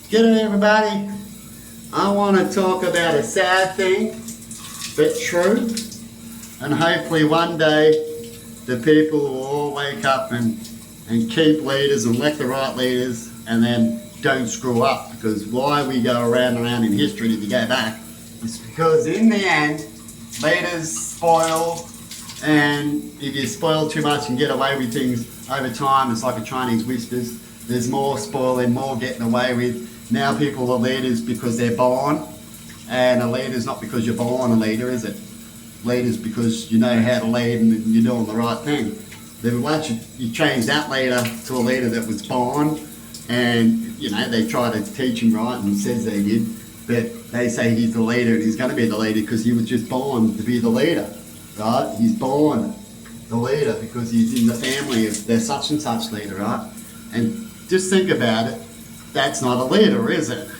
G'day everybody. I want to talk about a sad thing, but true, and hopefully one day the people will all wake up and keep leaders and elect the right leaders and then don't screw up, because why we go around and around in history if you go back is because in the end leaders spoil, and if you spoil too much and get away with things over time, it's like a Chinese whispers. There's more spoiling, more getting away with. Now people are leaders because they're born, and a leader's not because you're born a leader, is it? Leaders because you know how to lead and you're doing the right thing. Then once you change that leader to a leader that was born, and you know they try to teach him right and says they did, but they say he's the leader and he's going to be the leader because he was just born to be the leader, right? He's born the leader because he's in the family of their such and such leader, right? And just think about it. That's not a leader, is it?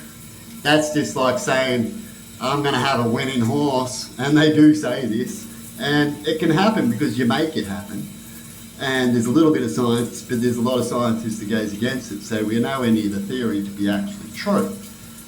That's just like saying, I'm going to have a winning horse, and they do say this, and it can happen because you make it happen. And there's a little bit of science, but there's a lot of scientists that goes against it, so we know any of the theory to be actually true.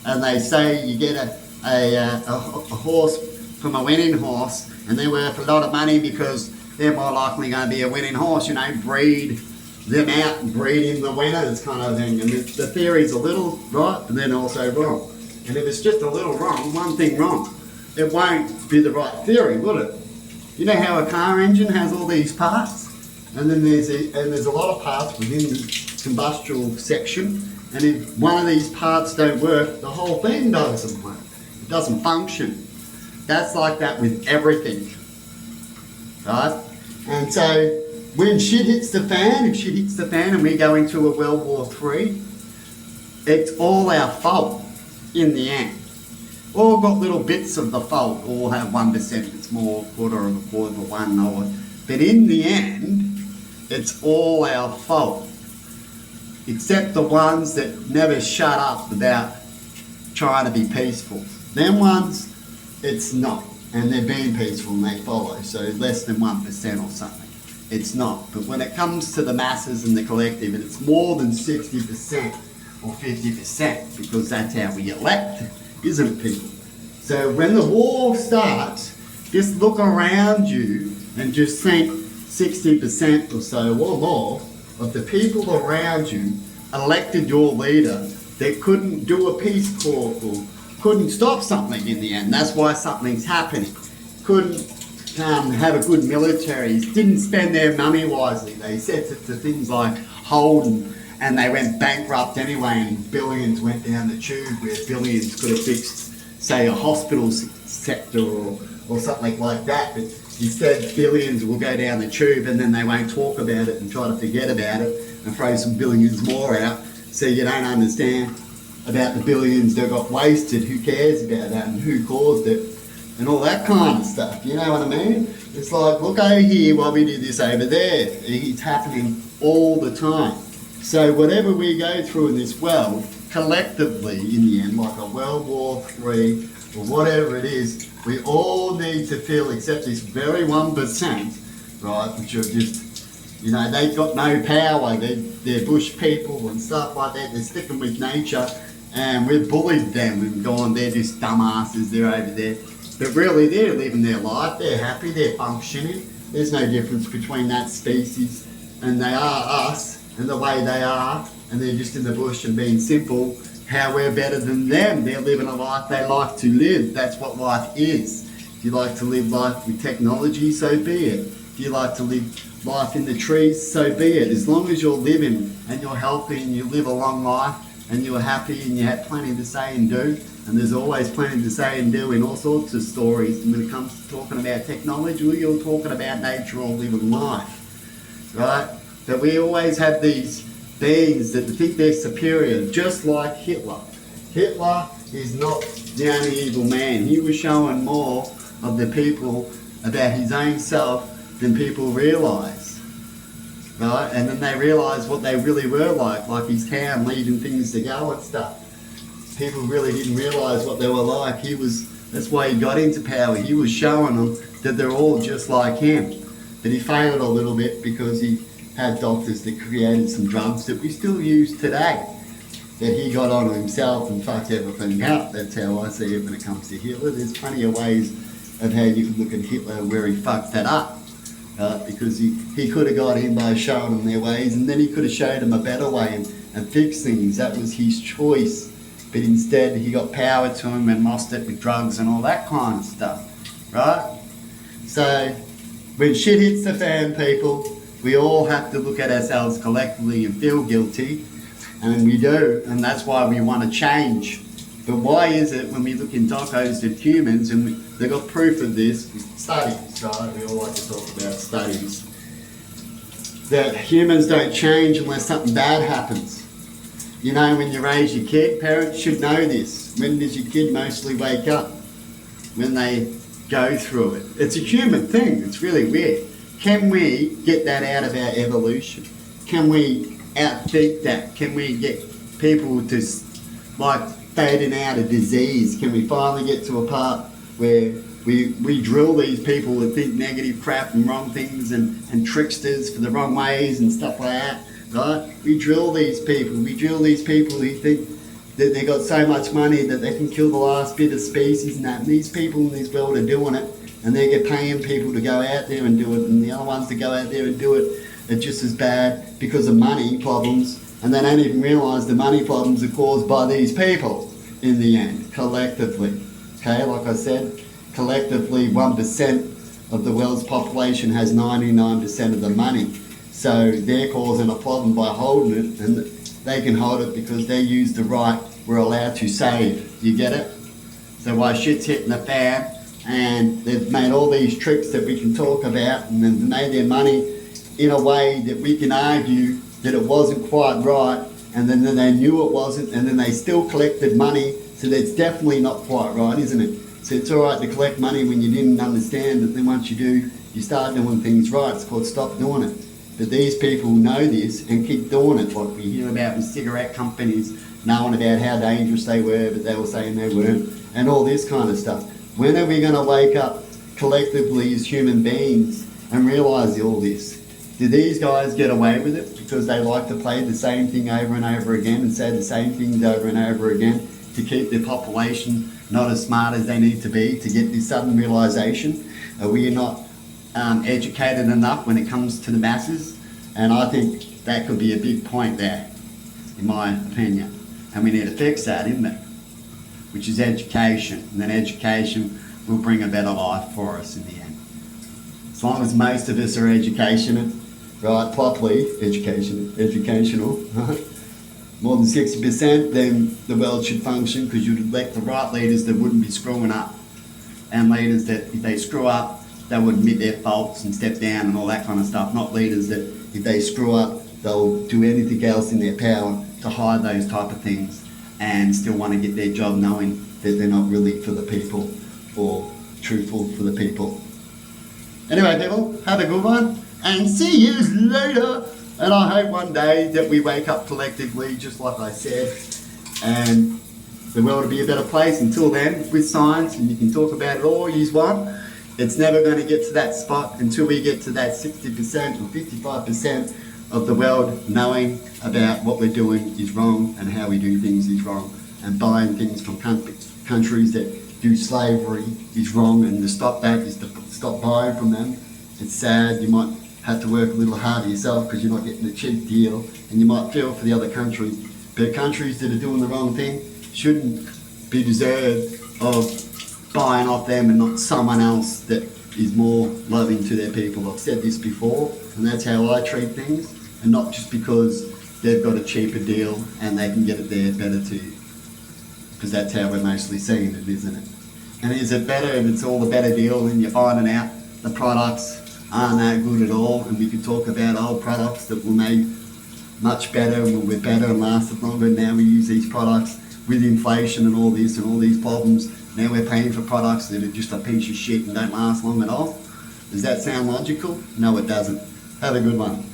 And they say you get a horse from a winning horse, and they're worth a lot of money because they're more likely going to be a winning horse, you know, breed them out and breeding the winners kind of thing. And the theory's a little right, but then also wrong. And if it's just a little wrong, one thing wrong, it won't be the right theory, would it? You know how a car engine has all these parts? And then there's a lot of parts within the combustible section. And if one of these parts don't work, the whole thing doesn't work. It doesn't function. That's like that with everything, right? And so when shit hits the fan, if shit hits the fan and we go into a World War III, it's all our fault in the end. All got little bits of the fault, all have 1%, it's more, quarter of a quarter of a one, or, but in the end, it's all our fault. Except the ones that never shut up about trying to be peaceful. Them ones, it's not. And they're being peaceful and they follow, so less than 1% or something. It's not. But when it comes to the masses and the collective, and it's more than 60% or 50%, because that's how we elect, isn't it, people? So when the war starts, just look around you and just think 60% or so or more of the people around you elected your leader that couldn't do a peace talk or couldn't stop something in the end. That's why something's happening. Couldn't have a good military, didn't spend their money wisely. They set it to things like Holden, and they went bankrupt anyway, and billions went down the tube where billions could have fixed, say, a hospital sector or something like that. But instead, billions will go down the tube and then they won't talk about it and try to forget about it and throw some billions more out. So you don't understand about the billions that got wasted, who cares about that and who caused it, and all that kind of stuff, you know what I mean? It's like, look over here while we do this over there. It's happening all the time. So whatever we go through in this world, collectively in the end, like a World War III or whatever it is, we all need to feel, except this very 1%, right, which are just, you know, they've got no power, they're bush people and stuff like that, they're sticking with nature, and we've bullied them and gone, they're just dumbasses, they're over there. But really, they're living their life, they're happy, they're functioning. There's no difference between that species and they are us and the way they are, and they're just in the bush and being simple, how we're better than them. They're living a life they like to live. That's what life is. If you like to live life with technology, so be it. If you like to live life in the trees, so be it. As long as you're living and you're healthy and you live a long life and you're happy and you have plenty to say and do, and there's always plenty to say and do in all sorts of stories. And when it comes to talking about technology, you're talking about nature or living life, right? But we always have these beings that think they're superior, just like Hitler. Hitler is not the only evil man. He was showing more of the people about his own self than people realise, right? And then they realise what they really were like his town leading things to go and stuff. People really didn't realise what they were like. That's why he got into power. He was showing them that they're all just like him. But he failed a little bit because he had doctors that created some drugs that we still use today. that he got on himself and fucked everything up. That's how I see it when it comes to Hitler. There's plenty of ways of how you can look at Hitler where he fucked that up. Because he could have got in by showing them their ways, and then he could have showed them a better way and fixed things. That was his choice. But instead he got power to him and lost it with drugs and all that kind of stuff. Right? So when shit hits the fan, people, we all have to look at ourselves collectively and feel guilty. And we do, and that's why we want to change. But why is it when we look in docos that humans, and they've got proof of this with studies, right? We all like to talk about studies, that humans don't change unless something bad happens. You know, when you raise your kid, parents should know this. When does your kid mostly wake up? When they go through it. It's a human thing. It's really weird. Can we get that out of our evolution? Can we outthink that? Can we get people to, like, fading out of disease? Can we finally get to a part where we drill these people that think negative crap and wrong things and tricksters for the wrong ways and stuff like that, right? We drill these people. We drill these people who think that they got so much money that they can kill the last bit of species and that. And these people in this world are doing it, and they're paying people to go out there and do it, and the other ones to go out there and do it are just as bad because of money problems, and they don't even realise the money problems are caused by these people in the end, collectively. Okay, like I said, collectively 1% of the world's population has 99% of the money. So they're causing a problem by holding it, and they can hold it because they use the right we're allowed to save. You get it? So while shit's hitting the fan, and they've made all these tricks that we can talk about, and they've made their money in a way that we can argue that it wasn't quite right, and then they knew it wasn't, and then they still collected money, so that's definitely not quite right, isn't it? So it's all right to collect money when you didn't understand it, then once you do, you start doing things right. It's called stop doing it. But these people know this and keep doing it, like we hear about with cigarette companies knowing about how dangerous they were, but they were saying they weren't, and all this kind of stuff. When are we going to wake up collectively as human beings and realise all this? Do these guys get away with it because they like to play the same thing over and over again and say the same things over and over again to keep their population not as smart as they need to be to get this sudden realisation? Are we not educated enough when it comes to the masses? And I think that could be a big point there, in my opinion. And we need to fix that, isn't it? Which is education. And then education will bring a better life for us in the end. As long as most of us are educated, right, properly, educational, more than 60%, then the world should function, because you'd elect the right leaders that wouldn't be screwing up, and leaders that if they screw up, they would admit their faults and step down and all that kind of stuff, not leaders that if they screw up, they'll do anything else in their power to hide those type of things and still want to get their job knowing that they're not really for the people or truthful for the people. Anyway, people, have a good one, and see you later. And I hope one day that we wake up collectively, just like I said, and the world will be a better place. Until then, with science, and you can talk about it all you want, it's never going to get to that spot until we get to that 60% or 55% of the world knowing about what we're doing is wrong and how we do things is wrong, and buying things from countries that do slavery is wrong, and to stop that is to stop buying from them. It's sad. You might have to work a little harder yourself because you're not getting a cheap deal, and you might feel for the other countries. But countries that are doing the wrong thing shouldn't be deserved of buying off them and not someone else that is more loving to their people. I've said this before, and that's how I treat things, and not just because they've got a cheaper deal and they can get it there better too, because that's how we're mostly seeing it, isn't it? And is it better if it's all a better deal and you're finding out the products aren't that good at all? And we could talk about old products that were made much better and were better and lasted longer. Now we use these products with inflation and all this and all these problems. Now we're paying for products that are just a piece of shit and don't last long at all. Does that sound logical? No, it doesn't. Have a good one.